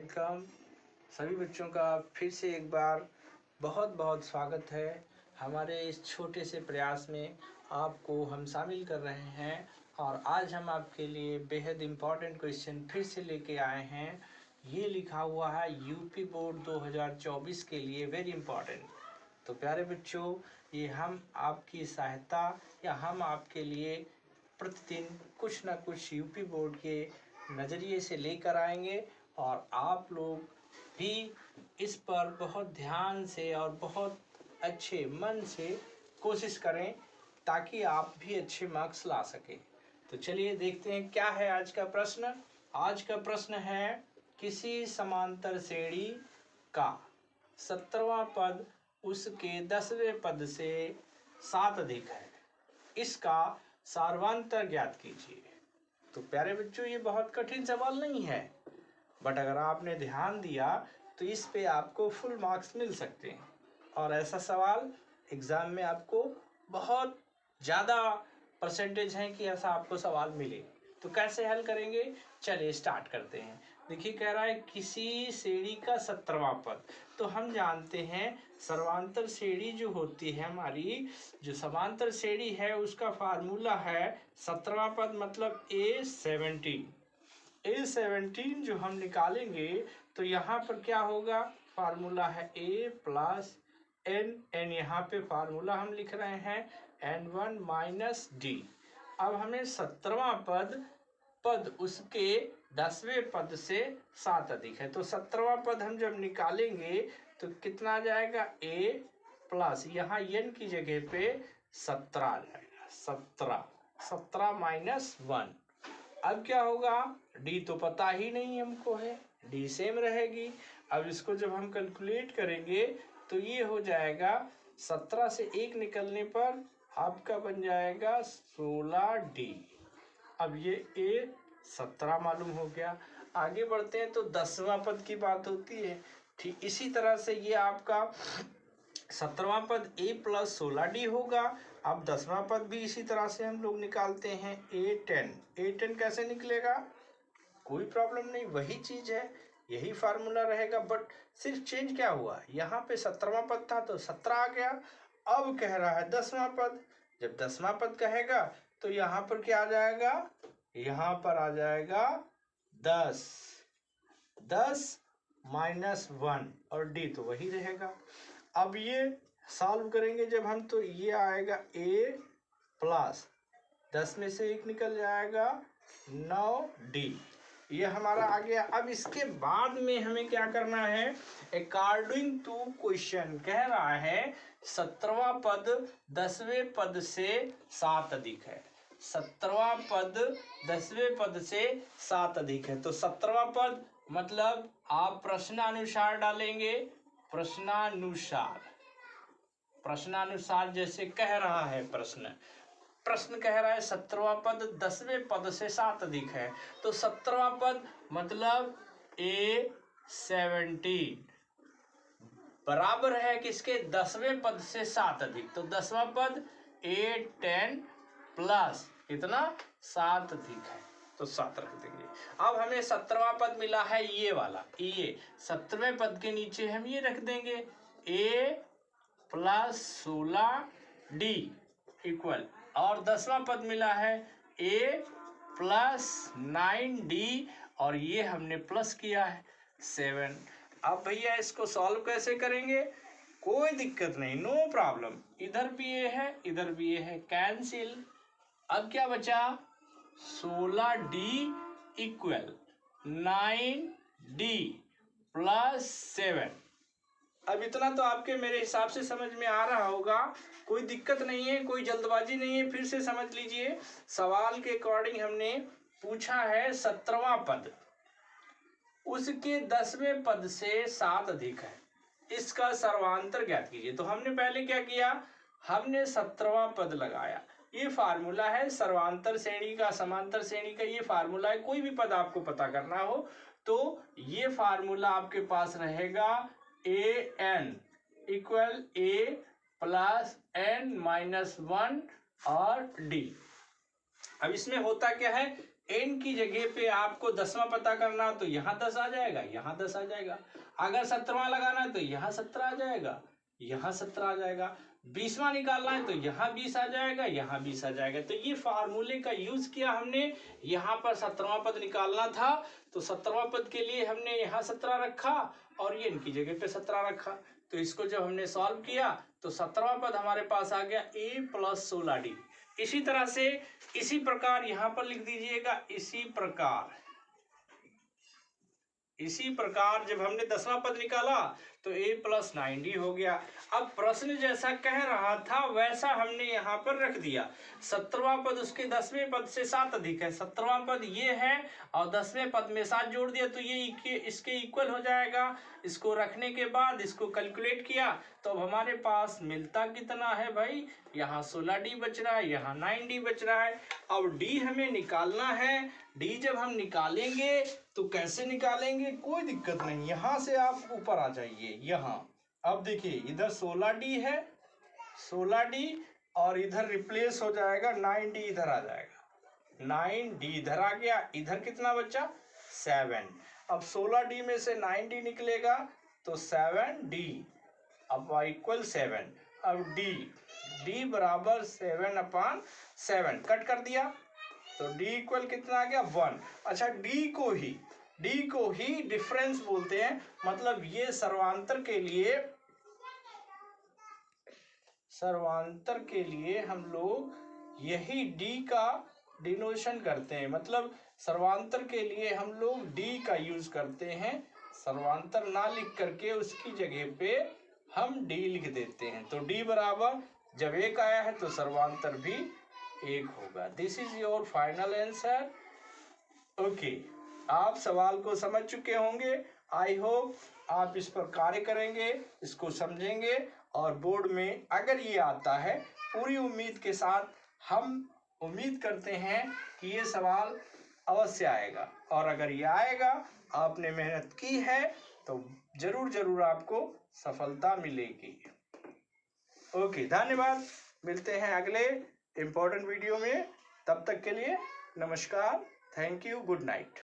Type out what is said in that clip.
Welcome. सभी बच्चों का फिर से एक बार बहुत बहुत स्वागत है हमारे इस छोटे से प्रयास में। आपको हम शामिल कर रहे हैं और आज हम आपके लिए बेहद इम्पॉर्टेंट क्वेश्चन फिर से लेके आए हैं। ये लिखा हुआ है यूपी बोर्ड 2024 के लिए वेरी इम्पॉर्टेंट। तो प्यारे बच्चों, ये हम आपकी सहायता या हम आपके लिए प्रतिदिन कुछ ना कुछ यूपी बोर्ड के नज़रिए से लेकर आएंगे और आप लोग भी इस पर बहुत ध्यान से और बहुत अच्छे मन से कोशिश करें ताकि आप भी अच्छे मार्क्स ला सकें। तो चलिए देखते हैं क्या है आज का प्रश्न। आज का प्रश्न है, किसी समांतर श्रेणी का 17वां पद उसके 10वें पद से 7 अधिक है, इसका सार्वंतर ज्ञात कीजिए। तो प्यारे बच्चों, ये बहुत कठिन सवाल नहीं है, बट अगर आपने ध्यान दिया तो इस पे आपको फुल मार्क्स मिल सकते हैं। और ऐसा सवाल एग्ज़ाम में आपको बहुत ज़्यादा परसेंटेज है कि ऐसा आपको सवाल मिले। तो कैसे हल करेंगे, चलिए स्टार्ट करते हैं। देखिए, कह रहा है किसी श्रेणी का 17वां पद। तो हम जानते हैं सर्वांतर श्रेणी जो होती है हमारी, जो समांतर श्रेणी है उसका फार्मूला है 17वां पद मतलब A17 जो हम निकालेंगे तो यहाँ पर क्या होगा, फार्मूला है A प्लस n यहाँ पे फार्मूला हम लिख रहे हैं n1 माइनस d। अब हमें 17वां पद उसके 10वें पद से 7 अधिक है। तो 17वां पद हम जब निकालेंगे तो कितना आ जाएगा, A प्लस यहाँ n की जगह पे 17 आ जाएगा, 17 माइनस 1। अब क्या होगा, d तो पता ही नहीं हमको है, d सेम रहेगी। अब इसको जब हम कैलकुलेट करेंगे तो ये हो जाएगा 17 से 1 निकलने पर आपका बन जाएगा 16d। अब ये A 17 मालूम हो गया। आगे बढ़ते हैं तो 10वां पद की बात होती है। ठीक इसी तरह से ये आपका 17वां पद A प्लस 16d होगा। अब 10वां पद भी इसी तरह से हम लोग निकालते हैं A10 कैसे निकलेगा, कोई प्रॉब्लम नहीं, वही चीज़ है, यही फार्मूला रहेगा, बट सिर्फ चेंज क्या हुआ, यहाँ पे 17वां पद था तो 17 आ गया। अब कह रहा है 10वां पद, जब 10वां पद कहेगा तो यहाँ पर क्या आ जाएगा, यहाँ पर आ जाएगा 10 माइनस 1 और d तो वही रहेगा। अब ये सॉल्व करेंगे जब हम तो ये आएगा A प्लस 10 में से 1 निकल जाएगा 9d, ये हमारा आ गया। अब इसके बाद में हमें क्या करना है, अकॉर्डिंग टू क्वेश्चन कह रहा है 17वां पद 10वें पद से 7 अधिक है, 17वां पद 10वें पद से 7 अधिक है। तो 17वां पद मतलब आप प्रश्नानुसार डालेंगे, प्रश्नानुसार जैसे कह रहा है प्रश्न कह रहा है 17वां पद 10वें पद से 7 अधिक है, तो 17वां पद मतलब A17 बराबर है किसके, 10वें पद से 7 अधिक। तो 10वां पद A10 प्लस इतना 7 अधिक है, तो 7 रख देंगे। अब हमें 17वां पद मिला है ये वाला, ये 17वें पद के नीचे हम ये रख देंगे A प्लस 16d इक्वल, और 10वां पद मिला है A प्लस 9d और ये हमने प्लस किया है 7। अब भैया इसको सॉल्व कैसे करेंगे, कोई दिक्कत नहीं, नो प्रॉब्लम, इधर भी ये है इधर भी ये है, कैंसिल। अब क्या बचा, 16d इक्वल 9d प्लस 7। अब इतना तो आपके मेरे हिसाब से समझ में आ रहा होगा, कोई दिक्कत नहीं है, कोई जल्दबाजी नहीं है। फिर से समझ लीजिए, सवाल के अकॉर्डिंग हमने पूछा है 17वां पद उसके 10वें पद से 7 अधिक है, इसका सर्वांतर ज्ञात कीजिए। तो हमने पहले क्या किया, हमने 17वां पद लगाया, ये फार्मूला है सर्वांतर श्रेणी का, समांतर श्रेणी का ये फार्मूला है। कोई भी पद आपको पता करना हो तो ये फार्मूला आपके पास रहेगा an equal A plus n minus 1 और d। अब इसमें होता क्या है, n की जगह पे आपको 10वां पता करना तो यहाँ 10 आ जाएगा, यहाँ 10 आ जाएगा। अगर 17वां लगाना है तो यहाँ 17 आ जाएगा, यहाँ 17 आ जाएगा। 20वां निकालना है तो यहाँ 20 आ जाएगा, यहाँ 20 आ जाएगा। तो ये फार्मूले का यूज किया हमने। यहाँ पर 17वां पद निकालना था तो 17वां पद के लिए हमने यहाँ 17 रखा और ये इनकी जगह पे 17 रखा। तो इसको जब हमने सॉल्व किया तो 17वां पद हमारे पास आ गया a + 16d। इसी तरह से इसी प्रकार यहाँ पर लिख दीजिएगा, इसी प्रकार जब हमने 10वां पद निकाला तो a + 9d हो गया। अब प्रश्न जैसा कह रहा था वैसा हमने यहाँ पर रख दिया। 17वां पद उसके 10वें पद से 7 अधिक है, 17वां पद ये है और 10वें पद में 7 जोड़ दिया तो ये इसके इक्वल हो जाएगा। इसको रखने के बाद इसको कैलकुलेट किया तो अब हमारे पास मिलता कितना है भाई, यहाँ 16d बच रहा है, यहाँ 9d बच रहा है। अब d हमें निकालना है। d जब हम निकालेंगे तो कैसे निकालेंगे, कोई दिक्कत नहीं, यहाँ से आप ऊपर आ जाइए। यहाँ अब देखिए इधर 16d है, 16d और इधर रिप्लेस हो जाएगा 9d, इधर आ जाएगा 9d, इधर आ गया। इधर कितना बचा 7। अब 16d में से 9d निकलेगा तो 7d, अब इक्वल 7। अब d बराबर 7/7 कट कर दिया तो d इक्वल कितना आ गया 1। अच्छा d को ही डिफरेंस बोलते हैं, मतलब ये सर्वांतर के लिए हम लोग यही d का डिनोशन करते हैं, मतलब सर्वांतर के लिए हम लोग d का यूज करते हैं। सर्वांतर ना लिख करके उसकी जगह पे हम d लिख देते हैं। तो d बराबर जब 1 आया है तो सर्वांतर भी 1 होगा। This is your final answer. Okay, आप सवाल को समझ चुके होंगे। आई होप आप इस पर कार्य करेंगे, इसको समझेंगे और बोर्ड में अगर ये आता है, पूरी उम्मीद के साथ हम उम्मीद करते हैं कि ये सवाल अवश्य आएगा। और अगर ये आएगा, आपने मेहनत की है तो जरूर आपको सफलता मिलेगी। ओके, धन्यवाद। मिलते हैं अगले इम्पोर्टेंट वीडियो में। तब तक के लिए नमस्कार, थैंक यू, गुड नाइट।